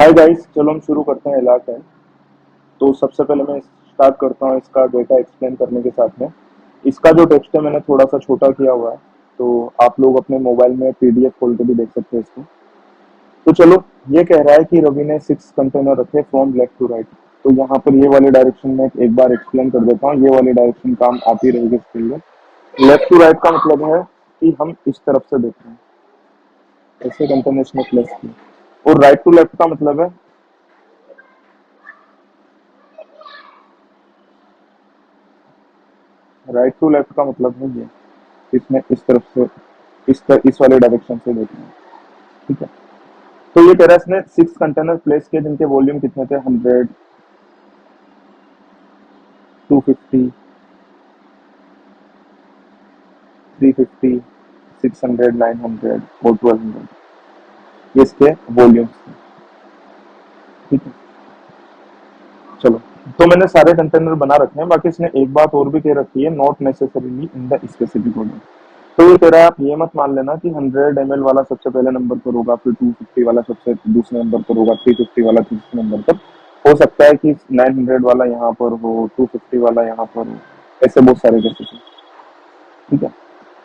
Hi guys, चलो हम शुरू करते हैं इलाक है। तो सबसे पहले मैं स्टार्ट करता हूँ इसका डेटा एक्सप्लेन करने के साथ में। इसका जो टेक्स्ट है मैंने थोड़ा सा छोटा किया हुआ है, तो आप लोग अपने मोबाइल में पीडीएफ खोल के भी देख सकते हैं इसको। तो चलो, ये कह रहा है कि रवि ने 6 कंटेनर रखे फ्रॉम लेफ्ट टू राइट। तो यहाँ पर ये वाले डायरेक्शन में एक बार एक्सप्लेन कर देता हूँ। ये वाली डायरेक्शन काम आती रहेगी इसके लिए। लेफ्ट टू राइट का मतलब है कि हम इस तरफ से देख रहे हैं, ऐसे कंटेनर्स में प्लेस किए। और राइट टू लेफ्ट का मतलब है, राइट टू लेफ्ट का मतलब है ये, इसमें इस तरफ से इस वाले डायरेक्शन से देखना है। ठीक है। तो ये कह रहा है इसने 6 कंटेनर प्लेस किए जिनके वॉल्यूम कितने थे, 100, 250, 350, 600, 900 और 1200। ये इसके वॉल्यूम्स थे। ठीक है। चलो, तो मैंने सारे कंटेनर बना रखे हैं। बाकी इसने एक बात और भी कह रखी है, not necessarily in the specific order. तो ये कह रहा है आप ये मत मान लेना कि 100 ml वाला सबसे पहले नंबर पर होगा, फिर 250 वाला सबसे दूसरे नंबर पर होगा, 350 वाला तीसरे नंबर पर। हो सकता है कि 900 वाला यहाँ पर हो, 250 वाला यहाँ पर हो, ऐसे बहुत सारे केसेस हैं। ठीक है।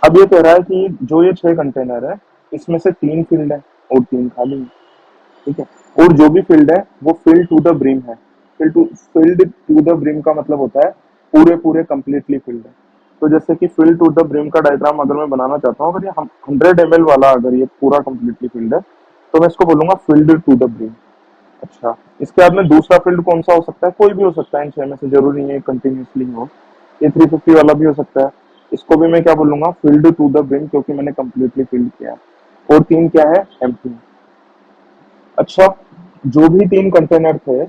अब ये कह रहा है कि जो ये 6 कंटेनर है, इसमें से 3 फील्ड है और 3 खाली है। ठीक है। और जो भी फील्ड है वो फिल टू द ब्रिम है। फिल्ड टू द ब्रिम का मतलब होता है पूरे पूरे कंप्लीटली फिल्ड है। तो जैसे कि फिल टू द ब्रिम का डायग्राम अगर मैं बनाना चाहता हूँ, अगर ये 100 ml वाला अगर ये पूरा कंप्लीटली फिल्ड है, तो मैं इसको बोलूंगा फिल्ड टू द ब्रिम। अच्छा, इसके बाद में दूसरा फील्ड कौन सा हो सकता है, कोई भी हो सकता है इन 6 में से, जरूरी नहीं है कंटिन्यूसली हो। ये 350 वाला भी हो सकता है। इसको भी मैं क्या बोलूंगा, फिल्ड टू द ब्रिम, क्योंकि मैंने कंप्लीटली फिल्ड किया है। और 3 क्या है, एम्प्टी। अच्छा, जो भी 3 कंटेनर थे,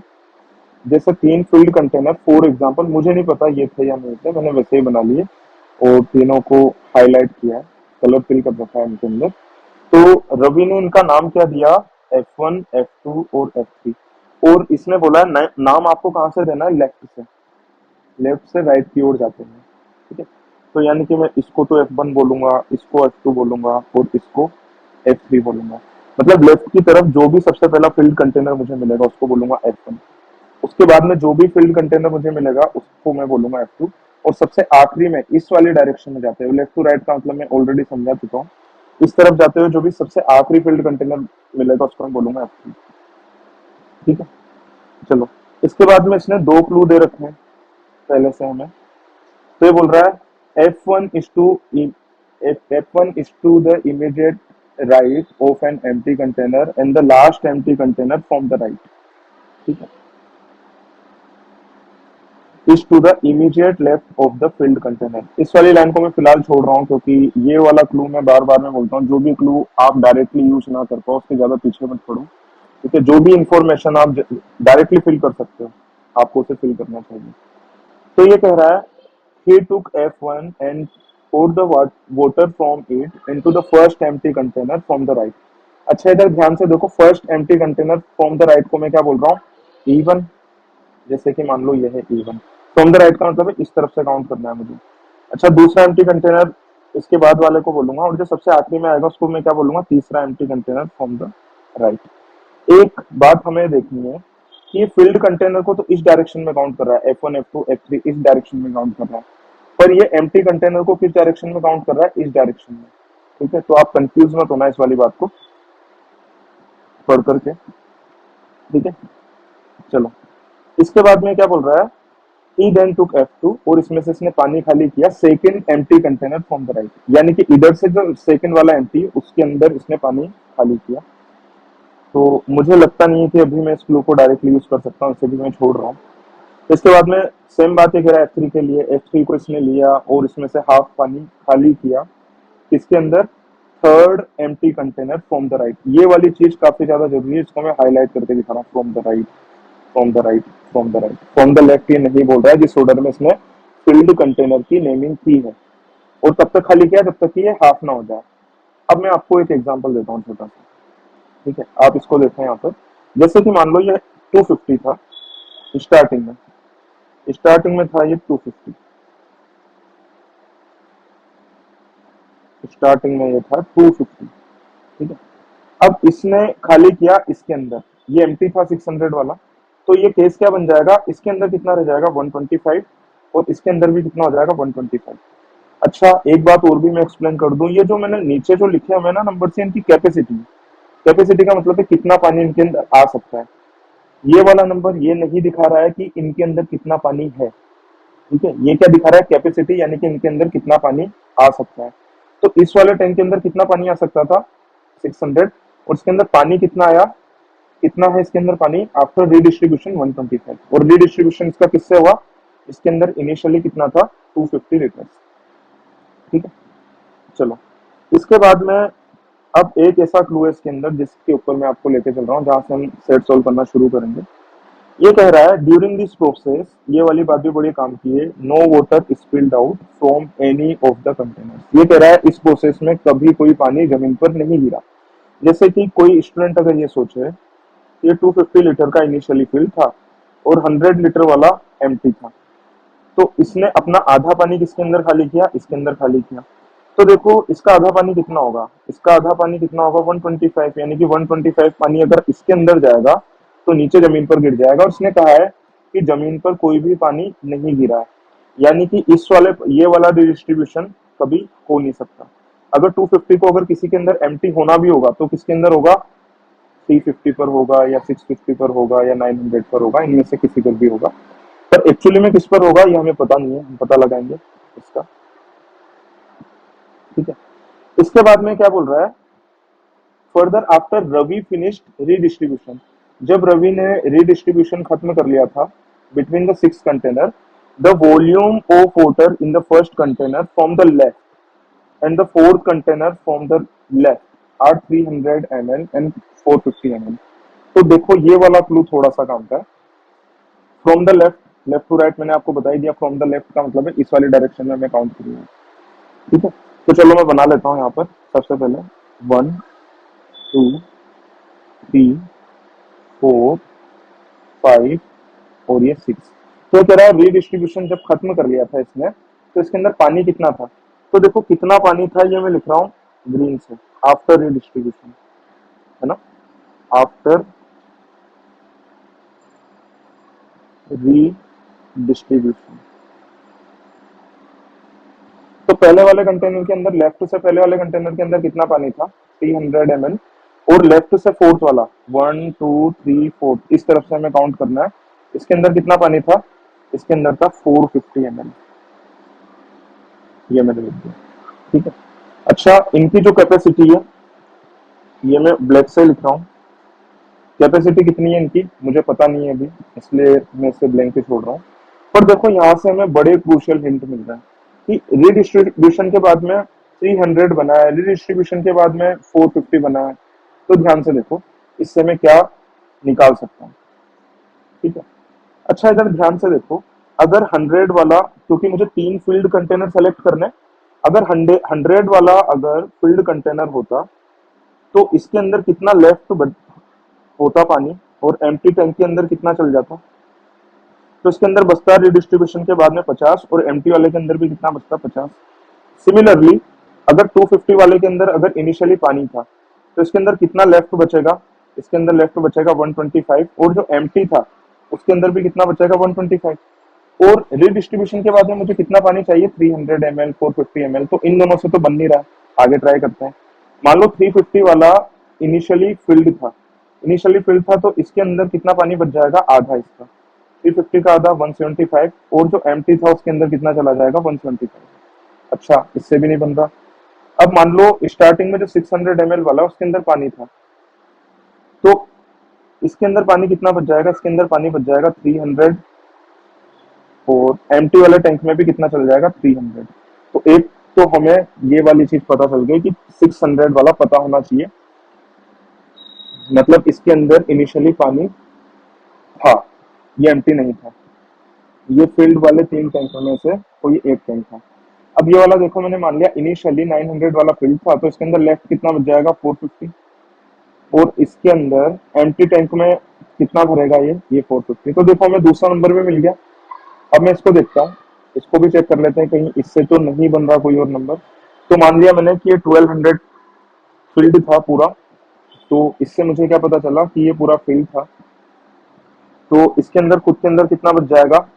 जैसे 3 फील्ड कंटेनर फॉर एग्जांपल, मुझे नहीं पता ये थे या नहीं थे, मैंने वैसे ही बना लिए और तीनों को हाईलाइट किया है, कलर फिल कर रखा है इनके अंदर। तो रवि ने इनका नाम क्या दिया, F1, F2 और F3। और इसने बोला है नाम आपको कहाँ से देना है, लेफ्ट से, लेफ्ट से राइट की ओर जाते हैं। ठीक है। तो यानी कि मैं इसको तो F1 बोलूंगा, इसको F2 बोलूंगा और इसको F3 बोलूंगा। मतलब लेफ्ट की तरफ जो भी सबसे पहला फील्ड कंटेनर मुझे मिलेगा उसको बोलूंगा F1। उसके बाद में जो भी फील्ड कंटेनर मुझे मिलेगा उसको मैं बोलूंगा F2। और सबसे आखिरी में इस वाली डायरेक्शन में जाते हुए, लेफ्ट टू राइट का मतलब मैं ऑलरेडी समझा चुका हूँ, इस तरफ जाते हुए जो भी सबसे आखिरी फील्ड कंटेनर मिलेगा उसको मैं बोलूंगा F3। ठीक है। चलो, इसके बाद में इसने 2 क्लू दे रखे हैं पहले से हमें। तो ये बोल रहा है F1 is to the immediate right of an empty container and the last empty container from the right। ठीक है। Is to the immediate left of the field container. इस वाली लाइन को मैं फिलहाल छोड़ रहा हूँ, क्योंकि ये वाला क्लू मैं बार बार मैं बोलता हूँ, जो भी क्लू आप डायरेक्टली यूज ना कर पाओ उसके ज्यादा पीछे मत पड़ो। ठीक है। जो भी इंफॉर्मेशन आप डायरेक्टली फिल कर सकते हो, आपको उसे फिल करना चाहिए। तो ये कह रहा है he took F1 and poured the water from it into the first empty container from the right। अच्छा, इधर ध्यान से देखो, first empty container from the right को मैं क्या बोल रहा हूँ, E1। जैसे कि मान लो ये है E1, फ्रॉम द राइट का मतलब है इस तरफ से काउंट करना है मुझे। अच्छा, दूसरा एम्प्टी कंटेनर इसके बाद वाले को बोलूंगा, और जो सबसे आखिरी में आएगा उसको मैं क्या बोलूंगा, तीसरा empty container from the right. एक बात हमें देखनी है कि ये फील्ड कंटेनर को तो इस डायरेक्शन में काउंट कर रहा है, F1, F2, F3 इस डायरेक्शन में काउंट कर रहा है, पर ये एम्प्टी कंटेनर को किस डायरेक्शन में काउंट कर रहा है, इस डायरेक्शन में। ठीक है। तो आप कंफ्यूज मत होना इस वाली बात को पढ़ करके। ठीक है। चलो, इसके बाद में क्या बोल रहा है, ही देन टुक F2, और इसमें से इसने पानी खाली किया second empty container from the right. यानी कि इधर से जो सेकंड वाला एम्प्टी उसके अंदर इसने पानी खाली किया। तो मुझे लगता नहीं है कि अभी मैं इस क्लू को डायरेक्टली यूज कर सकता हूँ, इसे भी मैं छोड़ रहा हूँ। इसके बाद में सेम बात है, कह रहा है F3 के लिए, F3 को इसने लिया और इसमें से हाफ पानी खाली किया इसके अंदर, third empty container from the right. ये वाली चीज काफी ज्यादा जरूरी है, इसको मैं हाईलाइट करके दिखा रहा हूँ, from the right, from the right, from the right. From the left ये नहीं बोल रहा है, जिस ऑर्डर में इसने फिल्ड कंटेनर की नेमिंग की है। और तब तक खाली किया जब तक कि ये हाफ ना हो जाए। अब मैं आपको एक एग्जांपल देता हूँ छोटा सा। ठीक है, आप इसको देखें यहाँ पर। जैसे कि मान लो ये 250 था स्टार्टिंग में, था ये 250, स्टार्टिंग में ये था 250। ठीक है। अब इसने खाली किया इसके अंदर, ये एम्प्टी था 600 वाला, तो ये केस क्या बन जाएगा, इसके अंदर कितना रह जाएगा 125, और इसके अंदर भी कितना हो जाएगा 125। अच्छा एक बात और भी मैं एक्सप्लेन कर दूं, ये जो मैंने नीचे जो लिखे हुए ना नंबर से, इनकी कैपेसिटी, कैपेसिटी का मतलब है कितना पानी इनके अंदर आ सकता है। ये वाला नंबर ये नहीं दिखा रहा है कि इनके अंदर कितना पानी है, ठीक है, ये क्या दिखा रहा है, कैपेसिटी, यानी कि इनके अंदर कितना पानी आ सकता है। तो इस वाले टैंक के अंदर कितना पानी आ सकता था 600, और इसके अंदर पानी कितना आया, कितना है इसके अंदर पानी आफ्टर रीडिस्ट्रीब्यूशन 125, और रीडिस्ट्रीब्यूशन इसका किससे हुआ, इसके अंदर इनिशियली कितना था 250 लीटर, ठीक है। चलो इसके बाद में अब एक ऐसा क्लू है इसके अंदर जिसके ऊपर मैं आपको लेके चल रहा हूँ, जहां से हम सेट सोल्व करना शुरू करेंगे। ये कह रहा है ड्यूरिंग दिस प्रोसेस, ये वाली बात भी बड़ी काम की है, no water spilled out from any of the containers. ये कह रहा है इस प्रोसेस में कभी कोई पानी जमीन पर नहीं गिरा। जैसे कि कोई स्टूडेंट अगर ये सोचे, ये 250 लीटर का इनिशियली फिल था और 100 लीटर वाला एम्प्टी था, तो इसने अपना आधा पानी किसके अंदर खाली किया, इसके अंदर खाली किया। तो देखो इसका आधा पानी कितना होगा, इसका आधा पानी कितना होगा 125, यानी कि 125 पानी अगर इसके अंदर जाएगा तो नीचे जमीन पर गिर जाएगा, और इसने कहा है कि जमीन पर कोई भी पानी नहीं गिरा है, यानी कि इस वाले ये वाला डिस्ट्रीब्यूशन कभी हो नहीं सकता। अगर 250 को अगर किसी के अंदर एम्प्टी होना भी होगा तो किसके अंदर होगा, 350 पर होगा या 650 पर होगा या 900 पर होगा, इनमें से किसी पर भी होगा। पर एक्चुअली में किस पर होगा ये हमें पता नहीं है, हम पता लगाएंगे इसका, ठीक है। इसके बाद में क्या बोल रहा है, further after Ravi finished redistribution, जब रवि ने रीडिस्ट्रीब्यूशन खत्म कर लिया था between the 6 container, the volume of water in the first container from the left and the fourth container from the left are 300 ml and 450 ml। तो देखो ये वाला क्लू थोड़ा सा काम का है, from the left, left to right मैंने आपको बता ही दिया, फ्रॉम द लेफ्ट का मतलब है इस वाली डायरेक्शन में मैं काउंट करूंगा, ठीक है। तो चलो मैं बना लेता हूँ यहाँ पर, सबसे पहले 1 2 3 4 5 और ये 6। तो कह रहा है रीडिस्ट्रीब्यूशन जब खत्म कर लिया था इसने, तो इसके अंदर पानी कितना था, तो देखो कितना पानी था ये मैं लिख रहा हूँ ग्रीन से, आफ्टर रीडिस्ट्रीब्यूशन, है ना, आफ्टर रीडिस्ट्रीब्यूशन। तो पहले वाले कंटेनर के अंदर, लेफ्ट से पहले वाले कंटेनर के अंदर कितना पानी था 300 ml, और लेफ्ट से फोर्थ वाला 1 2 3 4 इस तरफ से हमें काउंट करना है, इसके अंदर कितना पानी था, इसके अंदर था 450 ml, ये मैंने लिख दिया, ठीक है। अच्छा इनकी जो कैपेसिटी है ये मैं ब्लैक से लिख रहा हूँ, कैपेसिटी कितनी है इनकी मुझे पता नहीं है अभी, इसलिए मैं इसे ब्लैंक ही छोड़ रहा हूँ। पर देखो यहाँ से हमें बड़े क्रूशियल हिंट मिल रहा है कि रीडिस्ट्रीब्यूशन के बाद में 300 बना है, रीडिस्ट्रीब्यूशन के बाद में 450 बना है। तो ध्यान से देखो इससे मैं क्या निकाल सकता हूँ, ठीक है। अच्छा इधर ध्यान से देखो, अगर 100 वाला, क्योंकि मुझे 3 फील्ड कंटेनर सेलेक्ट करने, अगर 100 वाला अगर फील्ड कंटेनर होता तो इसके अंदर कितना लेफ्ट होता पानी, और एम्प्टी टैंक के अंदर कितना चल जाता, तो इसके अंदर बचता रिडिस्ट्रीब्यूशन के बाद में 50, और एम्प्टी वाले के अंदर भी कितना बचता 50। सिमिलरली अगर 250 वाले के अंदर अगर इनिशियली पानी था तो इसके अंदर कितना लेफ्ट बचेगा, इसके अंदर लेफ्ट बचेगा 125, और जो एम्प्टी था उसके अंदर भी कितना बचेगा 125, और रीडिस्ट्रीब्यूशन के बाद में मुझे कितना पानी चाहिए 300 ml 450 ml, तो इन दोनों से तो बन नहीं रहा, आगे ट्राई करते हैं। मान लो 350 वाला इनिशियली फिल्ड था, इनिशियली फिल्ड था तो इसके अंदर कितना पानी बच जाएगा, आधा इसका, 350 का आधा 175, और जो एम्प्टी था उसके अंदर कितना चला जाएगा 125। अच्छा इससे भी नहीं बन रहा। अब मान लो स्टार्टिंग में जो 600 ml वाला उसके अंदर पानी था, तो इसके अंदर पानी कितना बच जाएगा, इसके अंदर पानी बच जाएगा 300, और एम्प्टी वाले टैंक में भी कितना चल जाएगा 300। तो एक तो हमें ये वाली चीज पता चल गई कि 600 वाला पता होना चाहिए, मतलब इसके अंदर इनिशियली पानी था, ये एम्प्टी नहीं था, ये फील्ड वाले 3 टैंकों में से कोई एक टैंक था। अब ये वाला देखो मैंने मान लिया इनिशियली 900 वाला फील्ड था, तो इसके अंदर लेफ्ट कितना बच जाएगा 450, और इसके अंदर एम्प्टी टैंक में कितना भरेगा ये 450। तो देखो हमें दूसरा नंबर भी मिल गया। अब मैं इसको देखता हूँ, इसको भी चेक कर लेते हैं कहीं इससे तो नहीं बन रहा कोई और नंबर। तो मान लिया मैंने कि ये 1200 फील्ड था पूरा, तो इससे मुझे क्या पता चला कि ये पूरा फिल्ड था, तो इसके अंदर खुद के अंदर कितना बच जाएगा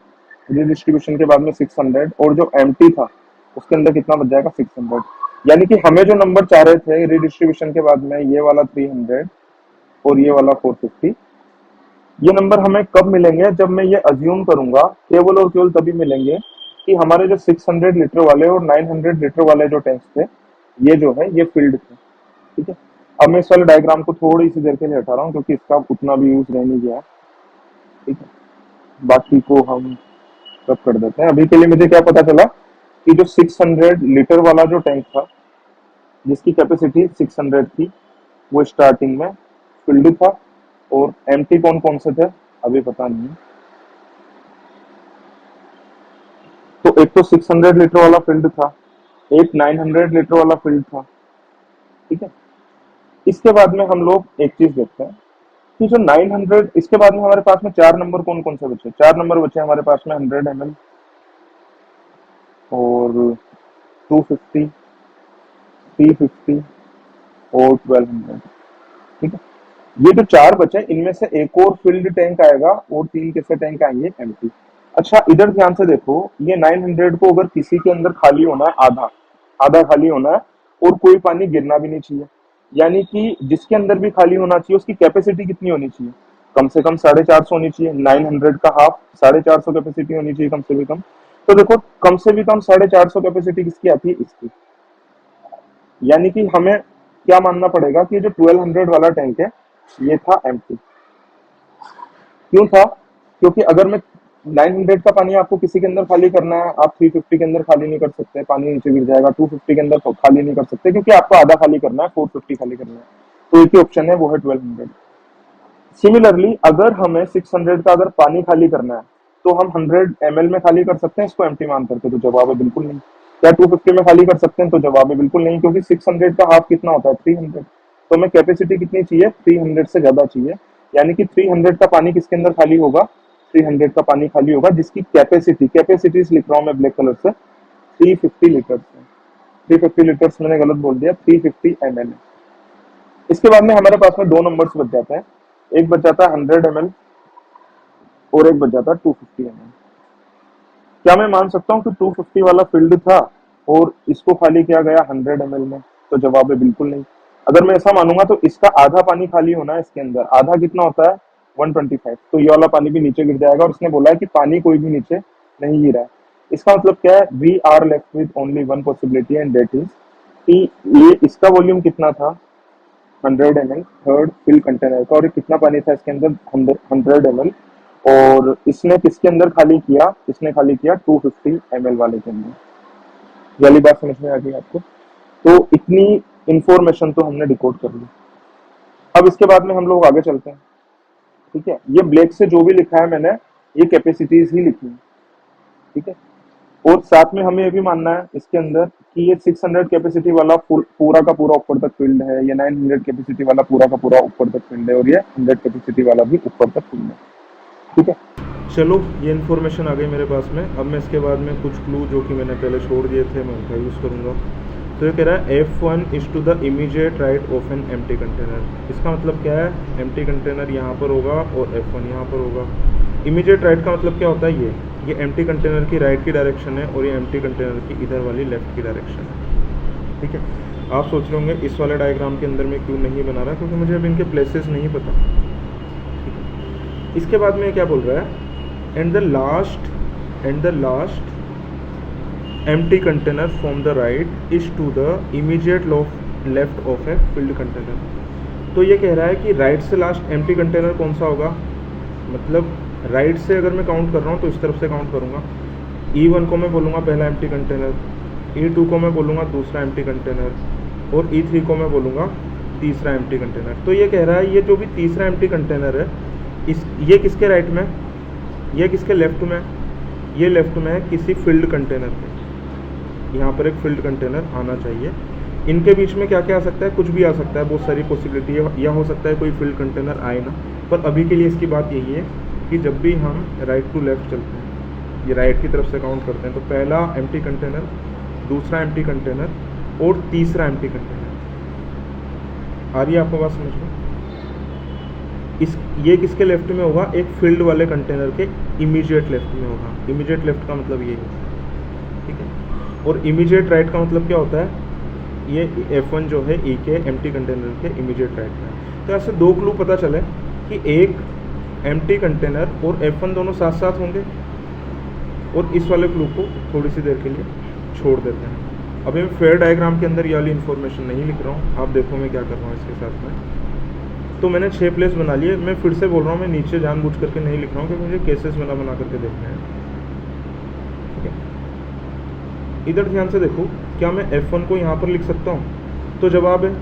रिडिस्ट्रीब्यूशन के बाद में 600, और जो एम्प्टी था उसके अंदर कितना बच जाएगा 600। यानी कि हमें जो नंबर चाह रहे थे रिडिस्ट्रीब्यूशन के बाद में, ये वाला 300 और ये वाला 450, ये नंबर हमें कब मिलेंगे? जब मैं ये अज्यूम करूंगा, केवल और केवल तभी मिलेंगे कि हमारे जो 600 लीटर वाले और 900 लीटर वाले जो टैंक्स थे, ये जो है ये फिल्ड थे। ठीक है, अब मैं इस वाले डायग्राम को थोड़ी सी देर के लिए हटा रहा हूँ क्योंकि इसका उतना भी यूज रह नहीं गया। ठीक है, बाकी को हम सब कर देते हैं। अभी के लिए मुझे क्या पता चला कि जो 600 लीटर वाला जो टैंक था जिसकी कैपेसिटी 600 थी, वो स्टार्टिंग में फिल्ड था, और एम्प्टी कौन कौन से थे अभी पता नहीं। तो एक तो 600 लीटर वाला फील्ड था, एक 900 लीटर वाला फील्ड था। ठीक है, इसके बाद में हम लोग एक चीज देखते हैं कि जो 900, इसके बाद में हमारे पास में चार नंबर कौन कौन से बचे? चार नंबर बचे हमारे पास में 100 ml और 250, 350 और 1200। ठीक है, ये जो चार बचे इनमें से एक और फील्ड टैंक आएगा और तीन कैसे टैंक आएंगे एम्प्टी। अच्छा, इधर ध्यान से देखो, ये 900 को अगर किसी के अंदर खाली होना है आधा, आधा खाली होना है और कोई पानी गिरना भी नहीं चाहिए, यानी कि जिसके अंदर भी खाली होना चाहिए उसकी कैपेसिटी कितनी होनी चाहिए? कम से कम 450 होनी चाहिए। 900 का हाफ 450 कैपेसिटी होनी चाहिए कम से भी कम। तो देखो, कम से भी कम 450 कैपेसिटी किसकी आती है? इसकी। यानी कि हमें क्या मानना पड़ेगा कि जो 1200 वाला टैंक है ये था एम्प्टी। क्यों था? क्योंकि अगर मैं 900 का पानी आपको किसी के अंदर खाली करना है, आप 350 के अंदर खाली नहीं कर सकते, पानी नीचे गिर जाएगा। 250 के अंदर खाली नहीं कर सकते क्योंकि आपको आधा खाली करना है, 450 खाली करना है। तो एक ही ऑप्शन है, वो है 1200। सिमिलरली अगर हमें 600 का अगर पानी खाली करना है तो हम 100 ml में खाली कर सकते हैं इसको एम्प्टी मान करके? तो जवाब है बिल्कुल नहीं। क्या 250 में खाली कर सकते हैं? तो जवाब है बिल्कुल नहीं, क्योंकि 600 का हाफ कितना होता है? 300। तो हमें कैपेसिटी कितनी चाहिए? 300 से ज्यादा चाहिए। यानी कि 300 का पानी किसके अंदर खाली होगा? 300 का पानी खाली होगा जिसकी कैपेसिटी, कैपेसिटी लिख रहा हूं मैं ब्लैक कलर से, 350 लीटर। 350 लीटर्स मैंने गलत बोल दिया, 350 ml। इसके बाद में हमारे पास में दो नंबर्स बच जाते हैं, एक बच जाता है 100 ml और एक बच जाता है 250 ml। क्या मैं मान सकता हूँ कि 250 वाला फील्ड था और इसको खाली किया गया 100 ml में? तो जवाब है बिल्कुल नहीं। अगर मैं ऐसा मानूंगा तो इसका आधा पानी खाली होना है इसके अंदर। आधा कितना होता है? 125। तो ये वाला पानी भी नीचे गिर जाएगा, और उसने बोला है कि पानी कोई भी नीचे नहीं गिरा है। इसका मतलब क्या है? We are left with only one possibility and that is कि ये इसका वॉल्यूम कितना था? 100 ml थर्ड फिल कंटेनर का, और कितना पानी था इसके अंदर? 100 ml। और इसने किसके अंदर खाली किया? इसने खाली किया 250 ml वाले के अंदर। ये वाली बात समझ में आ गई आपको? तो इतनी इंफॉर्मेशन तो हमने डिकोड कर ली। अब इसके बाद में हम लोग आगे चलते हैं। ठीक है, ये ब्लैक से जो भी लिखा है मैंने, ये कैपेसिटीज ही लिखी है। ठीक है, और साथ में हमें ये भी मानना है इसके अंदर कि ये 600 कैपेसिटी वाला पूरा का पूरा ऊपर तक फील्ड है, ये 900 कैपेसिटी वाला पूरा का पूरा ऊपर तक फील्ड है, और ये 100 कैपेसिटी वाला भी ऊपर तक फील्ड है। ठीक है, चलो ये इन्फॉर्मेशन आ गई मेरे पास में। अब मैं इसके बाद में कुछ क्लू जो कि मैंने पहले छोड़ दिए थे मैं उनका यूज़ करूँगा। तो ये कह रहा है F1 is to the immediate right of an empty container. इसका मतलब क्या है? एम्प्टी कंटेनर यहाँ पर होगा और F1 यहाँ पर होगा। इमीडिएट राइट का मतलब क्या होता है? ये एम्प्टी कंटेनर की राइट की डायरेक्शन है और ये एम्प्टी कंटेनर की इधर वाली लेफ्ट की डायरेक्शन है। ठीक है, आप सोच रहे होंगे इस वाले डायग्राम के अंदर में क्यों नहीं बना रहा, क्योंकि मुझे अब इनके प्लेसेस नहीं पता। ठीक है, इसके बाद में क्या बोल रहा है? And the last empty container from the right is to the immediate left of a filled container। तो ये कह रहा है कि राइट से लास्ट एम्प्टी कंटेनर कौन सा होगा? मतलब राइट से अगर मैं काउंट कर रहा हूँ तो इस तरफ से काउंट करूँगा। E1 को मैं बोलूँगा पहला एम्प्टी कंटेनर, E2 को मैं बोलूँगा दूसरा एम्प्टी कंटेनर, और E3 को मैं बोलूँगा तीसरा एम्प्टी कंटेनर। तो ये कह रहा है ये जो भी तीसरा एम्प्टी कंटेनर है ये किसके राइट में, ये किसके लेफ्ट में? ये लेफ्ट में है किसी फिल्ड कंटेनर के। यहाँ पर एक फील्ड कंटेनर आना चाहिए। इनके बीच में क्या क्या आ सकता है? कुछ भी आ सकता है, बहुत सारी पॉसिबिलिटी है। या हो सकता है कोई फील्ड कंटेनर आए ना, पर अभी के लिए इसकी बात यही है कि जब भी हम राइट टू लेफ्ट चलते हैं, ये राइट की तरफ से काउंट करते हैं, तो पहला एम्प्टी कंटेनर, दूसरा एम्प्टी कंटेनर और तीसरा एम्प्टी कंटेनर। आ रही है आपको बात समझ में? ये किसके लेफ्ट में होगा? एक फील्ड वाले कंटेनर के इमीडिएट लेफ्ट में होगा। इमीडिएट लेफ्ट का मतलब ये है, ठीक है। और इमीडिएट राइट का मतलब क्या होता है? ये F1 जो है E के एम्प्टी कंटेनर के इमीडिएट राइट में है। तो ऐसे दो क्लू पता चले कि एक एम्प्टी कंटेनर और F1 दोनों साथ साथ होंगे, और इस वाले क्लू को थोड़ी सी देर के लिए छोड़ देते हैं। अभी मैं फेयर डायग्राम के अंदर ये वाली इन्फॉर्मेशन नहीं लिख रहा हूँ, आप देखो मैं क्या कर रहा हूँ इसके साथ में। तो मैंने 6 प्लेस बना लिए। मैं फिर से बोल रहा हूँ, मैं नीचे जानबूझ करके नहीं लिख रहा हूँ क्योंकि मुझे केसेस बना करके देखने हैं, ठीक है। इधर ध्यान से देखो, क्या मैं F1 को यहाँ पर लिख सकता हूँ? तो जवाब है,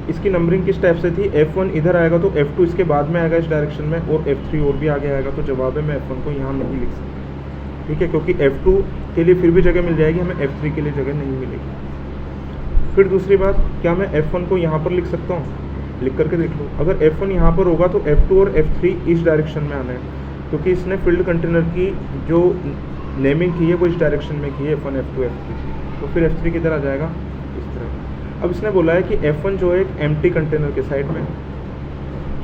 इसकी नंबरिंग किस टाइप से थी? F1 इधर आएगा तो F2 इसके बाद में आएगा इस डायरेक्शन में, और F3 और भी आगे आएगा। तो जवाब है, मैं F1 को यहाँ नहीं लिख सकता, ठीक है, क्योंकि F2 के लिए फिर भी जगह मिल जाएगी, हमें F3 के लिए जगह नहीं मिलेगी। फिर दूसरी बात, क्या मैं F1 को यहाँ पर लिख सकता हूँ? लिख करके देख लो। अगर F1 यहाँ पर होगा तो F2 और F3 इस डायरेक्शन में आना है, क्योंकि इसने फील्ड कंटेनर की जो नेमिंग की है वो इस डायरेक्शन में की है, F1 F2 F3। तो फिर F3 किधर आ जाएगा? इस तरह। अब इसने बोला है कि F1 जो है एक एम्प्टी कंटेनर के साइड में,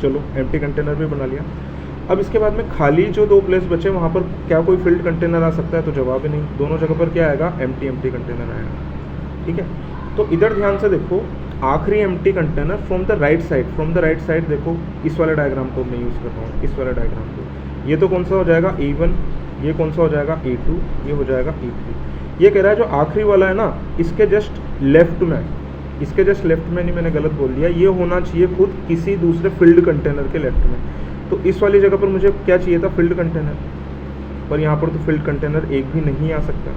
चलो एम्प्टी कंटेनर भी बना लिया। अब इसके बाद में खाली जो 2 प्लेस बचे वहाँ पर क्या कोई फील्ड कंटेनर आ सकता है? तो जवाब ही नहीं, दोनों जगह पर क्या आएगा? एम्प्टी कंटेनर आएगा, ठीक है। तो इधर ध्यान से देखो, आखिरी empty container from the right side, देखो इस वाले डायग्राम को मैं यूज़ कर रहा हूँ, इस वाले डायग्राम को। ये तो कौन सा हो जाएगा? E1, ये कौन सा हो जाएगा? E2, ये हो जाएगा E3। ये कह रहा है जो आखिरी वाला है ना, इसके जस्ट लेफ्ट में, इसके जस्ट लेफ्ट में नहीं, मैंने गलत बोल दिया, ये होना चाहिए खुद किसी दूसरे फील्ड कंटेनर के लेफ्ट में। तो इस वाली जगह पर मुझे क्या चाहिए था? फील्ड कंटेनर, पर यहाँ पर तो फील्ड कंटेनर एक भी नहीं आ सकता।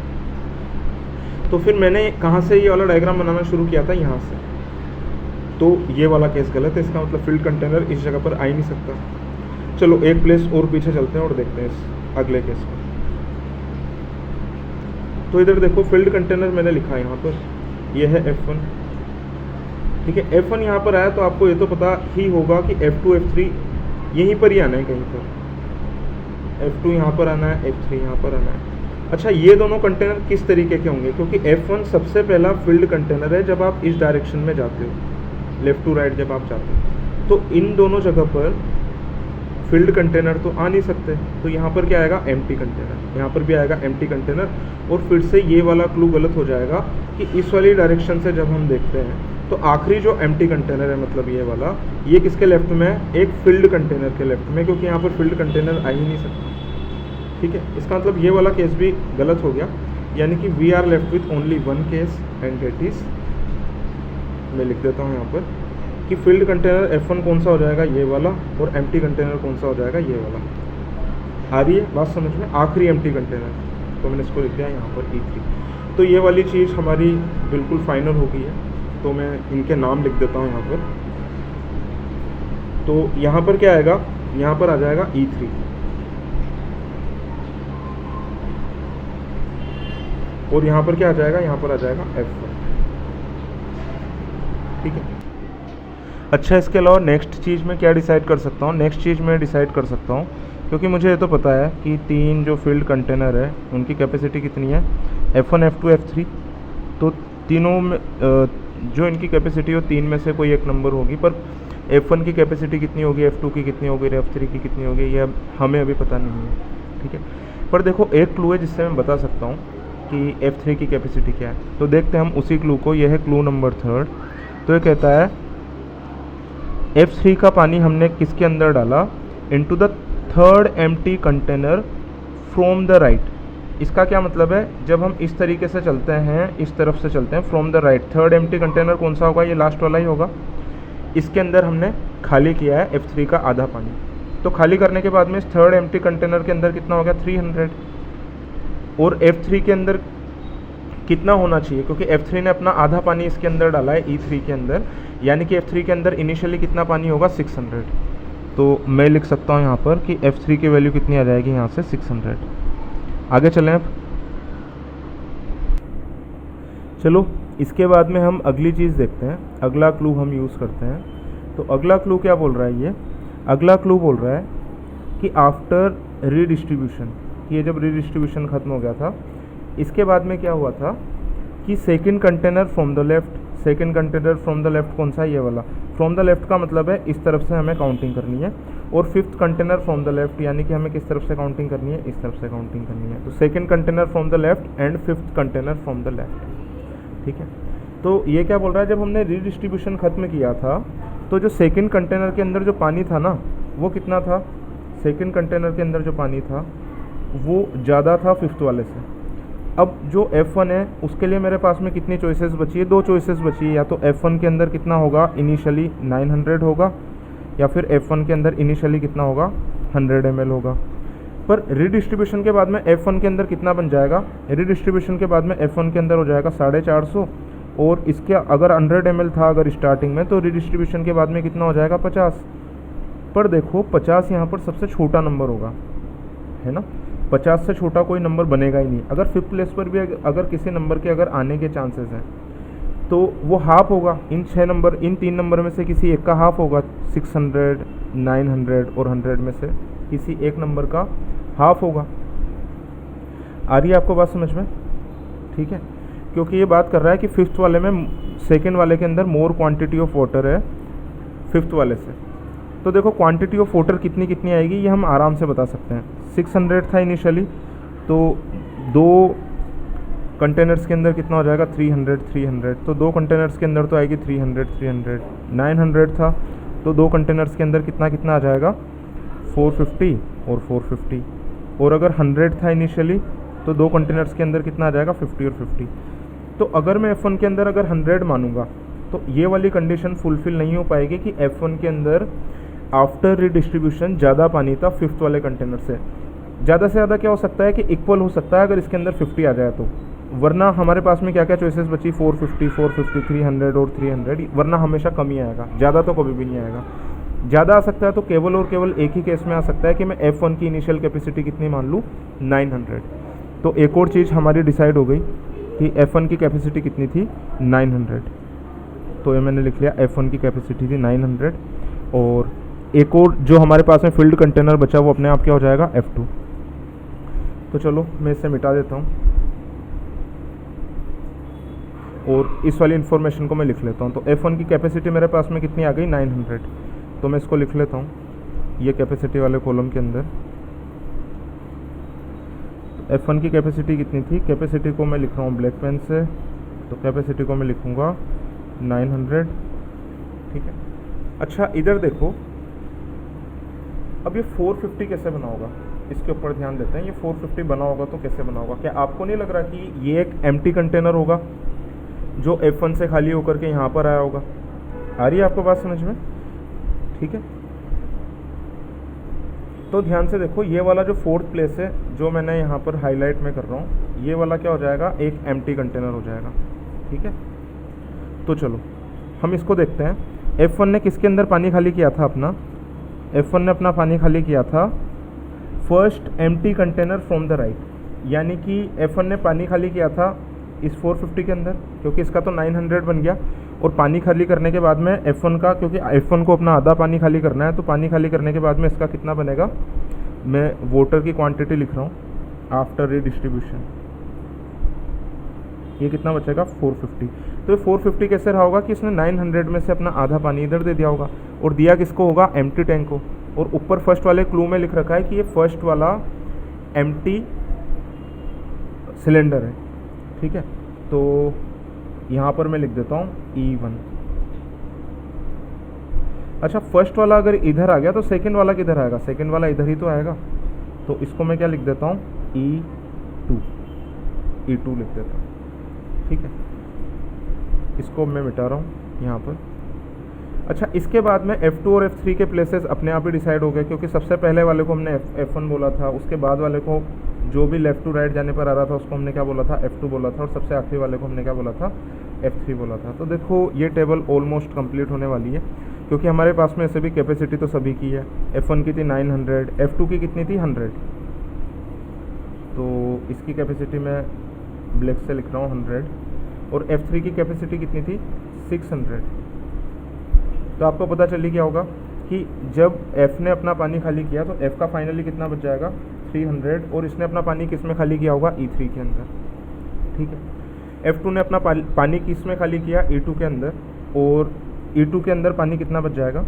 तो फिर मैंने कहाँ से ये वाला डायग्राम बनाना शुरू किया था? यहाँ से। तो ये वाला केस गलत है, इसका मतलब फील्ड कंटेनर इस जगह पर आ ही नहीं सकता। चलो एक प्लेस और पीछे चलते हैं और देखते हैं इस अगले केस में। तो इधर देखो, फील्ड कंटेनर मैंने लिखा है यहाँ पर, ये है F1, ठीक है। F1 यहाँ पर आया तो आपको ये तो पता ही होगा कि F2 F3 यहीं पर ही आना है, कहीं पर F2 यहाँ पर आना है, F3 यहाँ पर आना है। अच्छा, ये दोनों कंटेनर किस तरीके के होंगे? क्योंकि F1 सबसे पहला फील्ड कंटेनर है जब आप इस डायरेक्शन में जाते हो, लेफ्ट टू राइट जब आप जाते हो, तो इन दोनों जगह पर फील्ड कंटेनर तो आ नहीं सकते। तो यहाँ पर क्या आएगा? एम्प्टी कंटेनर, यहाँ पर भी आएगा एम्प्टी कंटेनर। और फिर से ये वाला क्लू गलत हो जाएगा कि इस वाली डायरेक्शन से जब हम देखते हैं तो आखिरी जो एम्प्टी कंटेनर है, मतलब ये वाला, ये किसके लेफ्ट में है? एक फील्ड कंटेनर के लेफ्ट में, क्योंकि यहाँ पर फील्ड कंटेनर आ ही नहीं सकता, ठीक है। इसका मतलब ये वाला केस भी गलत हो गया, यानी कि we are left with only one case and that is, मैं लिख देता हूँ यहाँ पर कि फील्ड कंटेनर F1 कौन सा हो जाएगा? ये वाला, और एम्प्टी कंटेनर कौन सा हो जाएगा? ये वाला। आ रही है बात समझ में? आखिरी एम्प्टी कंटेनर, तो मैंने इसको लिख दिया यहाँ पर E3। तो ये वाली चीज़ हमारी बिल्कुल फाइनल हो गई है, तो मैं इनके नाम लिख देता हूँ यहाँ पर। तो यहाँ पर क्या आएगा? यहाँ पर आ जाएगा E3, और यहाँ पर क्या आ जाएगा? यहाँ पर आ जाएगा F1, ठीक है। अच्छा, इसके अलावा नेक्स्ट चीज़ मैं क्या डिसाइड कर सकता हूँ? नेक्स्ट चीज़ मैं डिसाइड कर सकता हूँ, क्योंकि मुझे ये तो पता है कि 3 जो फील्ड कंटेनर है उनकी कैपेसिटी कितनी है? F1 F2 F3। तो तीनों में जो इनकी कैपेसिटी हो, 3 में से कोई एक नंबर होगी, पर F1 की कैपेसिटी कितनी होगी, F2 की कितनी होगी, F3 की कितनी होगी, ये हमें अभी पता नहीं है, ठीक है। पर देखो, एक क्लू है जिससे मैं बता सकता हूँ कि F3 की कैपेसिटी क्या है। तो देखते हैं हम उसी क्लू को, यह है क्लू नंबर 3। तो ये कहता है F3 का पानी हमने किसके अंदर डाला? Into the third empty container from the right. इसका क्या मतलब है? जब हम इस तरीके से चलते हैं, इस तरफ से चलते हैं, from the right, third empty container कौन सा होगा? ये लास्ट वाला ही होगा। इसके अंदर हमने खाली किया है F3 का आधा पानी। तो खाली करने के बाद में इस थर्ड एम्प्टी कंटेनर के अंदर कितना हो गया? 300। और F3 के अंदर कितना होना चाहिए? क्योंकि F3 ने अपना आधा पानी इसके अंदर डाला है E3 के अंदर, यानी कि F3 के अंदर इनिशियली कितना पानी होगा? 600। तो मैं लिख सकता हूँ यहाँ पर कि F3 की वैल्यू कितनी आ जाएगी यहाँ से? 600। आगे चलें अब। चलो इसके बाद में हम अगली चीज़ देखते हैं, अगला क्लू हम यूज़ करते हैं। तो अगला क्लू क्या बोल रहा है? ये अगला क्लू बोल रहा है कि आफ्टर रीडिस्ट्रीब्यूशन, ये जब रीडिस्ट्रीब्यूशन ख़त्म हो गया था, इसके बाद में क्या हुआ था कि second container from the left, second container from the left कौन सा है, ये वाला। फ्रॉम द लेफ्ट का मतलब है इस तरफ से हमें काउंटिंग करनी है, और fifth container from the left यानी कि हमें किस तरफ से काउंटिंग करनी है, इस तरफ से काउंटिंग करनी है। तो second container from the left and fifth container from the left, ठीक है। तो ये क्या बोल रहा है, जब हमने रीडिस्ट्रीब्यूशन ख़त्म किया था तो जो सेकंड कंटेनर के अंदर जो पानी था ना वो कितना था, सेकंड कंटेनर के अंदर जो पानी था वो ज़्यादा था फिफ्थ वाले से। अब जो F1 है उसके लिए मेरे पास में कितनी चॉइसेस बची है, दो चॉइसेस बची है। या तो F1 के अंदर कितना होगा, इनिशियली 900 होगा, या फिर F1 के अंदर इनिशियली कितना होगा, 100 ml होगा। पर रीडिस्ट्रीब्यूशन के बाद में F1 के अंदर कितना बन जाएगा, रीडिस्ट्रीब्यूशन के बाद में F1 के अंदर हो जाएगा 450, और इसके अगर 100 ml था अगर स्टार्टिंग में, तो रीडिस्ट्रीब्यूशन के बाद में कितना हो जाएगा, 50। पर देखो 50 यहाँ पर सबसे छोटा नंबर होगा, है ना, 50 से छोटा कोई नंबर बनेगा ही नहीं। अगर फिफ्थ प्लेस पर भी अगर किसी नंबर के अगर आने के चांसेस हैं तो वो हाफ होगा, इन 6 नंबर, इन 3 नंबर में से किसी एक का हाफ होगा, 600, 900 और 100 में से किसी एक नंबर का हाफ होगा। आ रही है आपको बात समझ में, ठीक है। क्योंकि ये बात कर रहा है कि फिफ्थ वाले में, सेकेंड वाले के अंदर मोर क्वांटिटी ऑफ वाटर है फिफ्थ वाले से। तो देखो क्वांटिटी ऑफ वाटर कितनी कितनी आएगी ये हम आराम से बता सकते हैं। 600 था इनिशियली, तो दो कंटेनर्स के अंदर कितना हो जाएगा, 300, तो दो कंटेनर्स के अंदर तो आएगी 300। 900 था तो दो कंटेनर्स के अंदर कितना कितना आ जाएगा, 450 और 450। और अगर 100 था इनिशियली तो दो कंटेनर्स के अंदर कितना आ जाएगा, 50 और 50। तो अगर मैं F1 के अंदर अगर 100 मानूंगा तो ये वाली कंडीशन फुलफिल नहीं हो पाएगी कि F1 के अंदर आफ्टर रिडिस्ट्रीब्यूशन ज़्यादा पानी था फिफ्थ वाले कंटेनर से। ज़्यादा से ज़्यादा क्या हो सकता है कि इक्वल हो सकता है अगर इसके अंदर 50 आ जाए तो, वरना हमारे पास में क्या क्या चॉइसेस बची, 450, 450, 300 और 300, वरना हमेशा कम ही आएगा, ज़्यादा तो कभी भी नहीं आएगा। ज़्यादा आ सकता है तो केवल और केवल एक ही केस में आ सकता है कि मैं F1 की इनिशियल कैपेसिटी कितनी मान लूँ, 900। तो एक और चीज़ हमारी डिसाइड हो गई कि F1 की कैपेसिटी कितनी थी, 900। तो ये मैंने लिख लिया, F1 की कैपेसिटी थी 900। और एक और जो हमारे पास में फील्ड कंटेनर बचा वो अपने आप क्या हो जाएगा, F2। तो चलो मैं इसे मिटा देता हूँ और इस वाली इन्फॉर्मेशन को मैं लिख लेता हूँ। तो F1 की कैपेसिटी मेरे पास में कितनी आ गई, 900। तो मैं इसको लिख लेता हूँ ये कैपेसिटी वाले कॉलम के अंदर। तो F1 की कैपेसिटी कितनी थी, कैपेसिटी को मैं लिख रहा हूँ ब्लैक पेन से, तो कैपेसिटी को मैं लिखूँगा 900, ठीक है। अच्छा इधर देखो, अब ये 450 कैसे बना होगा, इसके ऊपर ध्यान देते हैं। ये 450 बना होगा तो कैसे बना होगा, क्या आपको नहीं लग रहा कि ये एक एम्प्टी कंटेनर होगा जो F1 से खाली होकर के यहाँ पर आया होगा। आ रही है आपको बात समझ में, ठीक है। तो ध्यान से देखो, ये वाला जो फोर्थ प्लेस है जो मैंने यहाँ पर हाईलाइट में कर रहा हूँ, ये वाला क्या हो जाएगा, एक एम्प्टी कंटेनर हो जाएगा, ठीक है। तो चलो हम इसको देखते हैं। F1 ने किसके अंदर पानी खाली किया था अपना, F1 ने अपना पानी खाली किया था first empty container from the right, यानी कि F1 ने पानी खाली किया था इस 450 के अंदर, क्योंकि इसका तो 900 बन गया। और पानी खाली करने के बाद में F1 का, क्योंकि F1 को अपना आधा पानी खाली करना है, तो पानी खाली करने के बाद में इसका कितना बनेगा, मैं वाटर की क्वांटिटी लिख रहा हूँ आफ्टर रीडिस्ट्रीब्यूशन, ये कितना बचेगा 450। तो ये 450 कैसे रहा होगा कि इसने 900 में से अपना आधा पानी इधर दे दिया होगा, और दिया किसको होगा, एम्प्टी टैंक को। और ऊपर फर्स्ट वाले क्लू में लिख रखा है कि ये फर्स्ट वाला एम्प्टी सिलेंडर है, ठीक है। तो यहाँ पर मैं लिख देता हूँ E1। अच्छा फर्स्ट वाला अगर इधर आ गया तो सेकंड वाला किधर आएगा, सेकंड वाला इधर ही तो आएगा। तो इसको मैं क्या लिख देता हूँ, E2 लिख देता हूँ, ठीक है। इसको मैं मिटा रहा हूँ यहाँ पर। अच्छा इसके बाद में F2 और F3 के प्लेसेस अपने आप ही डिसाइड हो गए, क्योंकि सबसे पहले वाले को हमने F1 बोला था, उसके बाद वाले को जो भी लेफ़्ट टू राइट जाने पर आ रहा था उसको हमने क्या बोला था, F2 बोला था, और सबसे आखिरी वाले को हमने क्या बोला था, F3 बोला था। तो देखो ये टेबल ऑलमोस्ट कंप्लीट होने वाली है, क्योंकि हमारे पास में ऐसे भी कैपेसिटी तो सभी की है। F1 की थी 900, F2 की कितनी थी 100, तो इसकी कैपेसिटी मैं ब्लैक से लिख रहा हूँ 100, और F3 की कैपेसिटी कितनी थी 600। तो आपको पता चली क्या होगा कि जब F ने अपना पानी खाली किया तो F का फाइनली कितना बच जाएगा 300, और इसने अपना पानी किस में खाली किया होगा, E3 के अंदर, ठीक है। F2 ने अपना पानी किस में खाली किया, E2 के अंदर, और E2 के अंदर पानी कितना बच जाएगा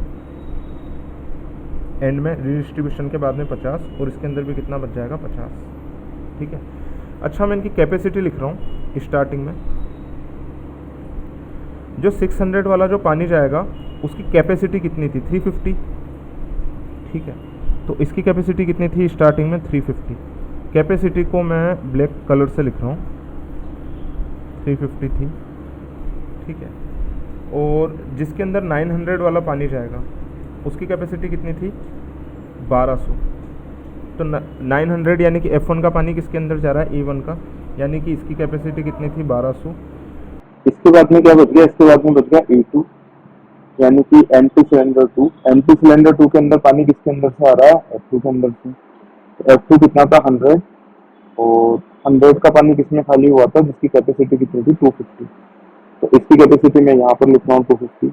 एंड में, रीडिस्ट्रीब्यूशन के बाद में 50, और इसके अंदर भी कितना बच जाएगा 50, ठीक है। अच्छा मैं इनकी कैपेसिटी लिख रहा हूँ स्टार्टिंग में। जो 600 वाला जो पानी जाएगा उसकी कैपेसिटी कितनी थी, 350, ठीक है। तो इसकी कैपेसिटी कितनी थी स्टार्टिंग में, 350। कैपेसिटी को मैं ब्लैक कलर से लिख रहा हूँ, 350 थी, ठीक है। और जिसके अंदर 900 वाला पानी जाएगा उसकी कैपेसिटी कितनी थी, 1200। तो 900 यानी कि F1 का पानी किसके अंदर जा रहा है, E1 का, यानी कि इसकी कैपेसिटी कितनी थी, 1200। इसके बाद में क्या बच गया, इसके बाद में बच गया E2 यानी कि M2 सिलेंडर 2। M2 सिलेंडर 2 के अंदर पानी किसके अंदर से आ रहा है, F2 के अंदर से। तो F2 कितना था, 100, और 100 का पानी किसमें खाली हुआ था, जिसकी कैपेसिटी कितनी थी, 250। तो इसकी कैपेसिटी मैं यहाँ पर लिख रहा हूँ 250,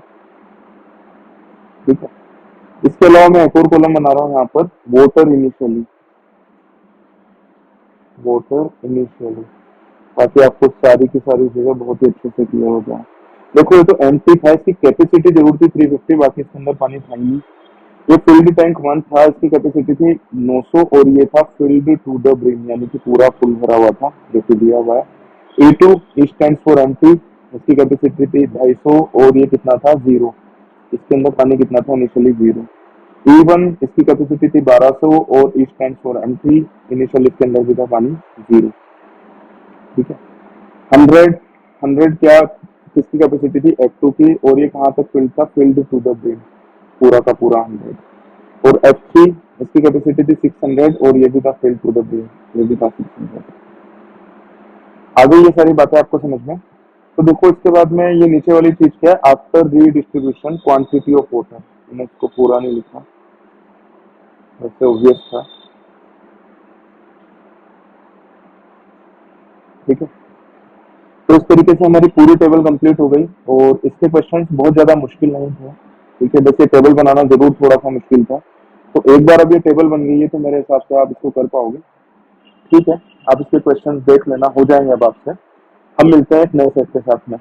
ठीक है। इसके अलावा मैं एक और कॉलम बना रहा हूँ यहाँ पर, वाटर इनिशियली, वाटर इनिशियली, ताकि आपको सारी की सारी चीजें बहुत ही अच्छे से क्लियर हो जाए। देखो ये तो एम्प्टी था, इसकी कैपेसिटी जरूर थी 350, बाकी इसके अंदर पानी था ही नहीं। ये फिल्ड टैंक 1 था, इसकी कैपेसिटी थी 900, और ये था फिल्ड टू द ब्रिम यानी कि पूरा फुल भरा हुआ था, जो कि दिया हुआ है। E2 स्टैंड्स फॉर एम्प्टी, इसकी कैपेसिटी थी 250, और ये कितना था, 0। इसके अंदर पानी कितना था, इनिशियली 0। E1 इसकी कैपेसिटी थी 1200, और ई स्टैंड्स फॉर एम्प्टी, इनिशियल इसके अंदर भी था पानी 0, ठीक है। 100 100 क्या किसकी कैपेसिटी थी, F2 की, और ये कहाँ तक फिल्ड था, फिल्ड टू द ब्रिम, पूरा का पूरा 100। और F3 इसकी कैपेसिटी थी 600, और ये भी था फिल्ड टू द ब्रिम, ये भी था 600। आ गई ये सारी बातें आपको समझ में। तो देखो इसके बाद में ये नीचे वाली चीज क्या है, after redistribution quantity of water, मैंने इसको पूरा नहीं लिखा, वैसे ऑब्वियस था, ठीक है। तो इस तरीके से हमारी पूरी टेबल कंप्लीट हो गई, और इसके क्वेश्चंस बहुत ज्यादा मुश्किल नहीं थे, ठीक है। बस ये टेबल बनाना जरूर थोड़ा सा मुश्किल था। तो एक बार अब ये टेबल बन गई है तो मेरे हिसाब से आप इसको कर पाओगे, ठीक है। आप इसके क्वेश्चंस देख लेना, हो जाएंगे अब आपसे। हम मिलते हैं एक नए सेट के साथ में।